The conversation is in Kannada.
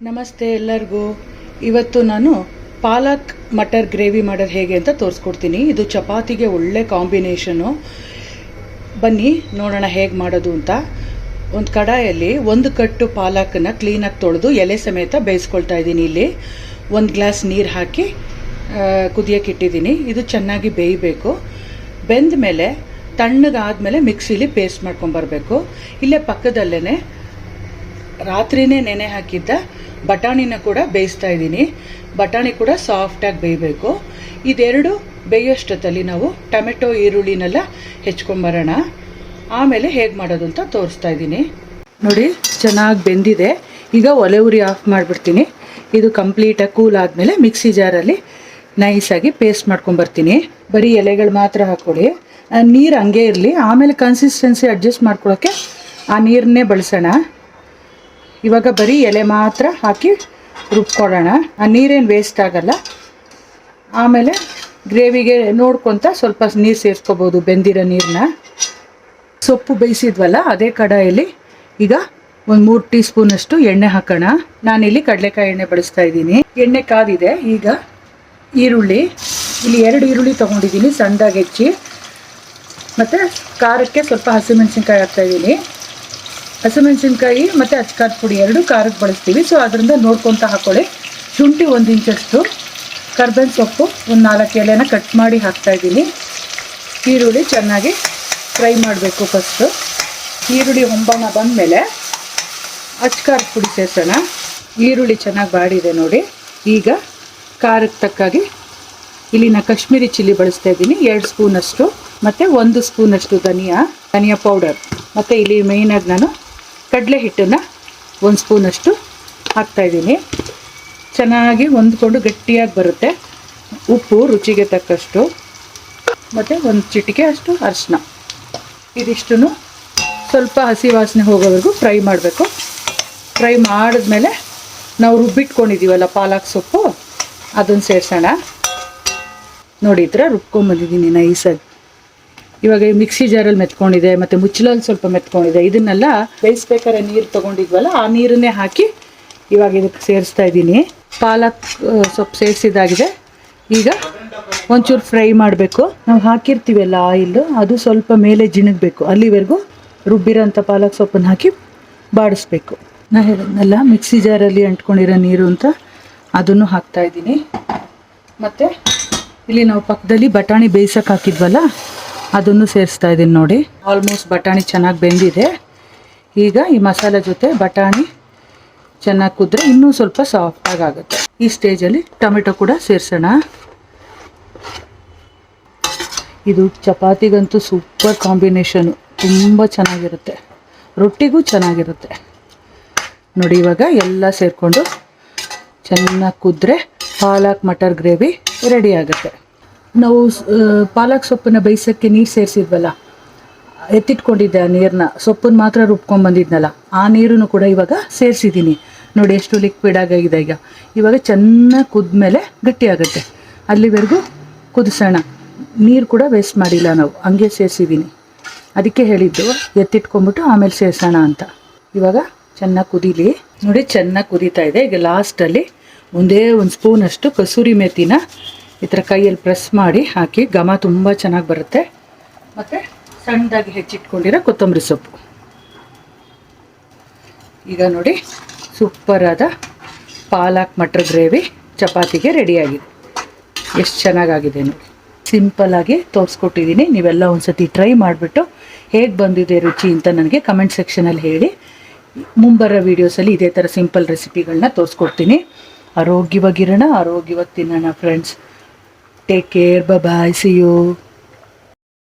ನಮಸ್ತೆ ಎಲ್ಲರಿಗೂ. ಇವತ್ತು ನಾನು ಪಾಲಕ್ ಮಟರ್ ಗ್ರೇವಿ ಮಾಡೋದು ಹೇಗೆ ಅಂತ ತೋರಿಸ್ಕೊಡ್ತೀನಿ. ಇದು ಚಪಾತಿಗೆ ಒಳ್ಳೆ ಕಾಂಬಿನೇಷನು. ಬನ್ನಿ ನೋಡೋಣ ಹೇಗೆ ಮಾಡೋದು ಅಂತ. ಒಂದು ಕಡಾಯಲ್ಲಿ ಒಂದು ಕಟ್ಟು ಪಾಲಕನ್ನು ಕ್ಲೀನಾಗಿ ತೊಳೆದು ಎಲೆ ಸಮೇತ ಬೇಯಿಸ್ಕೊಳ್ತಾ ಇದ್ದೀನಿ. ಇಲ್ಲಿ 1 ಗ್ಲಾಸ್ ನೀರು ಹಾಕಿ ಕುದಿಯೋಕೆ ಇಟ್ಟಿದ್ದೀನಿ. ಇದು ಚೆನ್ನಾಗಿ ಬೇಯಬೇಕು. ಬೆಂದ ಮೇಲೆ ತಣ್ಣಗಾದ್ಮೇಲೆ ಮಿಕ್ಸಿಲಿ ಪೇಸ್ಟ್ ಮಾಡ್ಕೊಂಬರ್ಬೇಕು. ಇಲ್ಲೇ ಪಕ್ಕದಲ್ಲೇ ರಾತ್ರಿನೇ ನೆನೆ ಹಾಕಿದ್ದ ಬಟಾಣಿನ ಕೂಡ ಬೇಯಿಸ್ತಾ ಇದ್ದೀನಿ. ಬಟಾಣಿ ಕೂಡ ಸಾಫ್ಟಾಗಿ ಬೇಯಬೇಕು. ಇದೆರಡು ಬೇಯೋಷ್ಟೊತ್ತಲ್ಲಿ ನಾವು ಟೊಮೆಟೊ ಈರುಳ್ಳಿನೆಲ್ಲ ಹೆಚ್ಕೊಂಬರೋಣ. ಆಮೇಲೆ ಹೇಗೆ ಮಾಡೋದು ಅಂತ ತೋರಿಸ್ತಾ ಇದ್ದೀನಿ. ನೋಡಿ, ಚೆನ್ನಾಗಿ ಬೆಂದಿದೆ. ಈಗ ಒಲೆ ಉರಿ ಆಫ್ ಮಾಡಿಬಿಡ್ತೀನಿ. ಇದು ಕಂಪ್ಲೀಟಾಗಿ ಕೂಲ್ ಆದಮೇಲೆ ಮಿಕ್ಸಿ ಜಾರಲ್ಲಿ ನೈಸಾಗಿ ಪೇಸ್ಟ್ ಮಾಡ್ಕೊಂಬರ್ತೀನಿ. ಬರೀ ಎಲೆಗಳು ಮಾತ್ರ ಹಾಕ್ಕೊಳ್ಳಿ. ನೀರು ಹಂಗೆ ಇರಲಿ. ಆಮೇಲೆ ಕನ್ಸಿಸ್ಟೆನ್ಸಿ ಅಡ್ಜಸ್ಟ್ ಮಾಡ್ಕೊಳ್ಳೋಕ್ಕೆ ಆ ನೀರನ್ನೇ ಬಳಸೋಣ. ಇವಾಗ ಬರೀ ಎಲೆ ಮಾತ್ರ ಹಾಕಿ ರುಬ್ಕೊಳ್ಳೋಣ. ಆ ನೀರೇನು ವೇಸ್ಟ್ ಆಗಲ್ಲ. ಆಮೇಲೆ ಗ್ರೇವಿಗೆ ನೋಡ್ಕೊತ ಸ್ವಲ್ಪ ನೀರು ಸೇರಿಸ್ಕೋಬೋದು, ಬೆಂದಿರೋ ನೀರನ್ನ. ಸೊಪ್ಪು ಬೇಯಿಸಿದ್ವಲ್ಲ ಅದೇ ಕಡಾಯಲ್ಲಿ ಈಗ ಒಂದು 3 ಟೀ ಸ್ಪೂನಷ್ಟು ಎಣ್ಣೆ ಹಾಕೋಣ. ನಾನಿಲ್ಲಿ ಕಡಲೆಕಾಯಿ ಎಣ್ಣೆ ಬಳಸ್ತಾ ಇದ್ದೀನಿ. ಎಣ್ಣೆ ಕಾದಿದೆ. ಈಗ ಈರುಳ್ಳಿ, ಇಲ್ಲಿ 2 ಈರುಳ್ಳಿ ತೊಗೊಂಡಿದ್ದೀನಿ ಸಣ್ಣದಾಗಿ ಹೆಚ್ಚಿ. ಮತ್ತು ಖಾರಕ್ಕೆ ಸ್ವಲ್ಪ ಹಸಿಮೆಣಸಿನ್ಕಾಯಿ ಹಾಕ್ತಾಯಿದ್ದೀನಿ. ಹಸಿಮೆಣಸಿನ್ಕಾಯಿ ಮತ್ತು ಅಚ್ಕಾರದ ಪುಡಿ 2 ಖಾರಕ್ಕೆ ಬಳಸ್ತೀವಿ. ಸೊ ಅದರಿಂದ ನೋಡ್ಕೊತ ಹಾಕ್ಕೊಳ್ಳಿ. ಶುಂಠಿ 1 ಇಂಚಷ್ಟು, ಕರ್ಬೇವಿನ ಸೊಪ್ಪು ಒಂದು 4 ಎಲೆನ ಕಟ್ ಮಾಡಿ ಹಾಕ್ತಾಯಿದ್ದೀನಿ. ಈರುಳ್ಳಿ ಚೆನ್ನಾಗಿ ಫ್ರೈ ಮಾಡಬೇಕು. ಫಸ್ಟು ಈರುಳ್ಳಿ ಹೊಂಬಣ ಬಂದಮೇಲೆ ಅಚ್ಕಾರದ ಪುಡಿ ಸೇರಿಸೋಣ. ಈರುಳ್ಳಿ ಚೆನ್ನಾಗಿ ಬಾಡಿದೆ ನೋಡಿ. ಈಗ ಖಾರಕ್ಕೆ ತಕ್ಕಾಗಿ ಇಲ್ಲಿ ನಾನು ಕಾಶ್ಮೀರಿ ಚಿಲ್ಲಿ ಬಳಸ್ತಾ ಇದ್ದೀನಿ 2 ಸ್ಪೂನಷ್ಟು, ಮತ್ತು 1 ಸ್ಪೂನಷ್ಟು ಧನಿಯಾ ಪೌಡರ್, ಮತ್ತು ಇಲ್ಲಿ ಮೇಯ್ನಾಗಿ ನಾನು ಕಡಲೆ ಹಿಟ್ಟನ್ನು 1 ಸ್ಪೂನಷ್ಟು ಹಾಕ್ತಾಯಿದ್ದೀನಿ. ಚೆನ್ನಾಗಿ ಹೊಂದ್ಕೊಂಡು ಗಟ್ಟಿಯಾಗಿ ಬರುತ್ತೆ. ಉಪ್ಪು ರುಚಿಗೆ ತಕ್ಕಷ್ಟು, ಮತ್ತು 1 ಚಿಟಿಕೆ ಅಷ್ಟು ಅರಿಶಿನ. ಇದಿಷ್ಟು ಸ್ವಲ್ಪ ಹಸಿ ವಾಸನೆ ಹೋಗೋವರೆಗೂ ಫ್ರೈ ಮಾಡಬೇಕು. ಫ್ರೈ ಮಾಡಿದ್ಮೇಲೆ ನಾವು ರುಬ್ಬಿಟ್ಕೊಂಡಿದ್ದೀವಲ್ಲ ಪಾಲಕ್ ಸೊಪ್ಪು, ಅದನ್ನು ಸೇರಿಸೋಣ. ನೋಡಿ, ಈ ಥರ ರುಬ್ಕೊಂಬಂದಿದ್ದೀನಿ ನೈಸಾಗಿ. ಇವಾಗ ಮಿಕ್ಸಿ ಜಾರಲ್ಲಿ ಮೆತ್ಕೊಂಡಿದೆ, ಮತ್ತು ಮುಚ್ಚಲಲ್ಲಿ ಸ್ವಲ್ಪ ಮೆತ್ಕೊಂಡಿದೆ. ಇದನ್ನೆಲ್ಲ ಬೇಯಿಸ್ಬೇಕಾದ್ರೆ ನೀರು ತೊಗೊಂಡಿದ್ವಲ್ಲ ಆ ನೀರನ್ನೇ ಹಾಕಿ ಇವಾಗ ಇದಕ್ಕೆ ಸೇರಿಸ್ತಾ ಇದ್ದೀನಿ. ಪಾಲಕ್ ಸೊಪ್ಪು ಸೇರಿಸಿದಾಗಿದೆ. ಈಗ ಒಂಚೂರು ಫ್ರೈ ಮಾಡಬೇಕು. ನಾವು ಹಾಕಿರ್ತೀವಲ್ಲ ಆಯಿಲ್, ಅದು ಸ್ವಲ್ಪ ಮೇಲೆ ಜಿಣಗಬೇಕು. ಅಲ್ಲಿವರೆಗೂ ರುಬ್ಬಿರೋಂಥ ಪಾಲಕ್ ಸೊಪ್ಪನ್ನು ಹಾಕಿ ಬಾಡಿಸ್ಬೇಕು. ನಾನು ಹೇಳಿದ್ನಲ್ಲ ಮಿಕ್ಸಿ ಜಾರಲ್ಲಿ ಅಂಟ್ಕೊಂಡಿರೋ ನೀರು ಅಂತ, ಅದನ್ನು ಹಾಕ್ತಾಯಿದ್ದೀನಿ. ಮತ್ತು ಇಲ್ಲಿ ನಾವು ಪಕ್ಕದಲ್ಲಿ ಬಟಾಣಿ ಬೇಯಿಸೋಕೆ ಹಾಕಿದ್ವಲ್ಲ ಅದನ್ನು ಸೇರಿಸ್ತಾ ಇದ್ದೀನಿ. ನೋಡಿ, ಆಲ್ಮೋಸ್ಟ್ ಬಟಾಣಿ ಚೆನ್ನಾಗಿ ಬೆಂದಿದೆ. ಈಗ ಈ ಮಸಾಲೆ ಜೊತೆ ಬಟಾಣಿ ಚೆನ್ನಾಗಿ ಕುದ್ರೆ ಇನ್ನೂ ಸ್ವಲ್ಪ ಸಾಫ್ಟಾಗಿ ಆಗುತ್ತೆ. ಈ ಸ್ಟೇಜಲ್ಲಿ ಟೊಮೆಟೊ ಕೂಡ ಸೇರಿಸೋಣ. ಇದು ಚಪಾತಿಗಂತೂ ಸೂಪರ್ ಕಾಂಬಿನೇಷನು, ತುಂಬ ಚೆನ್ನಾಗಿರುತ್ತೆ. ರೊಟ್ಟಿಗೂ ಚೆನ್ನಾಗಿರುತ್ತೆ. ನೋಡಿ, ಇವಾಗ ಎಲ್ಲ ಸೇರಿಕೊಂಡು ಚೆನ್ನಾಗಿ ಕುದ್ರೆ ಪಾಲಕ್ ಮಟರ್ ಗ್ರೇವಿ ರೆಡಿ ಆಗುತ್ತೆ. ನಾವು ಪಾಲಕ್ ಸೊಪ್ಪನ್ನು ಬೇಯಿಸೋಕ್ಕೆ ನೀರು ಸೇರಿಸಿದ್ವಲ್ಲ, ಎತ್ತಿಟ್ಕೊಂಡಿದ್ದೆ ಆ ನೀರನ್ನ, ಸೊಪ್ಪನ್ನು ಮಾತ್ರ ರುಬ್ಕೊಂಡ್ಬಂದಿದ್ನಲ್ಲ ಆ ನೀರನ್ನು ಕೂಡ ಇವಾಗ ಸೇರಿಸಿದ್ದೀನಿ. ನೋಡಿ ಎಷ್ಟು ಲಿಕ್ವಿಡ್ ಆಗಿದೆ. ಇವಾಗ ಚೆನ್ನಾಗಿ ಕುದ್ಮೇಲೆ ಗಟ್ಟಿಯಾಗುತ್ತೆ. ಅಲ್ಲಿವರೆಗೂ ಕುದಿಸೋಣ. ನೀರು ಕೂಡ ವೇಸ್ಟ್ ಮಾಡಿಲ್ಲ, ನಾವು ಹಂಗೆ ಸೇರಿಸಿದ್ದೀನಿ. ಅದಕ್ಕೆ ಹೇಳಿದ್ದು ಎತ್ತಿಟ್ಕೊಂಬಿಟ್ಟು ಆಮೇಲೆ ಸೇರಿಸೋಣ ಅಂತ. ಇವಾಗ ಚೆನ್ನಾಗಿ ಕುದೀಲಿ. ನೋಡಿ, ಚೆನ್ನಾಗಿ ಕುದೀತಾ ಇದೆ. ಈಗ ಲಾಸ್ಟಲ್ಲಿ ಒಂದೇ 1 ಸ್ಪೂನಷ್ಟು ಕಸೂರಿ ಮೇಥಿನ ಈ ಥರ ಕೈಯಲ್ಲಿ ಪ್ರೆಸ್ ಮಾಡಿ ಹಾಕಿ, ಘಮ ತುಂಬ ಚೆನ್ನಾಗಿ ಬರುತ್ತೆ. ಮತ್ತು ಸಣ್ಣದಾಗಿ ಹೆಚ್ಚಿಟ್ಕೊಂಡಿರೋ ಕೊತ್ತಂಬರಿ ಸೊಪ್ಪು. ಈಗ ನೋಡಿ, ಸೂಪರಾದ ಪಾಲಕ್ ಮಟರ್ ಗ್ರೇವಿ ಚಪಾತಿಗೆ ರೆಡಿಯಾಗಿದೆ. ಎಷ್ಟು ಚೆನ್ನಾಗಾಗಿದೆ ನೋಡಿ. ಸಿಂಪಲ್ಲಾಗಿ ತೋರಿಸ್ಕೊಟ್ಟಿದ್ದೀನಿ. ನೀವೆಲ್ಲ ಒಂದು ಸತಿ ಟ್ರೈ ಮಾಡಿಬಿಟ್ಟು ಹೇಗೆ ಬಂದಿದೆ ರುಚಿ ಅಂತ ನನಗೆ ಕಮೆಂಟ್ ಸೆಕ್ಷನಲ್ಲಿ ಹೇಳಿ. ಮುಂಬರೋ ವೀಡಿಯೋಸಲ್ಲಿ ಇದೇ ಥರ ಸಿಂಪಲ್ ರೆಸಿಪಿಗಳನ್ನ ತೋರಿಸ್ಕೊಡ್ತೀನಿ. ಆರೋಗ್ಯವಾಗಿರೋಣ, ಆರೋಗ್ಯವಾಗಿ ತಿನ್ನೋಣ friends. Take care. Bye-bye. See you.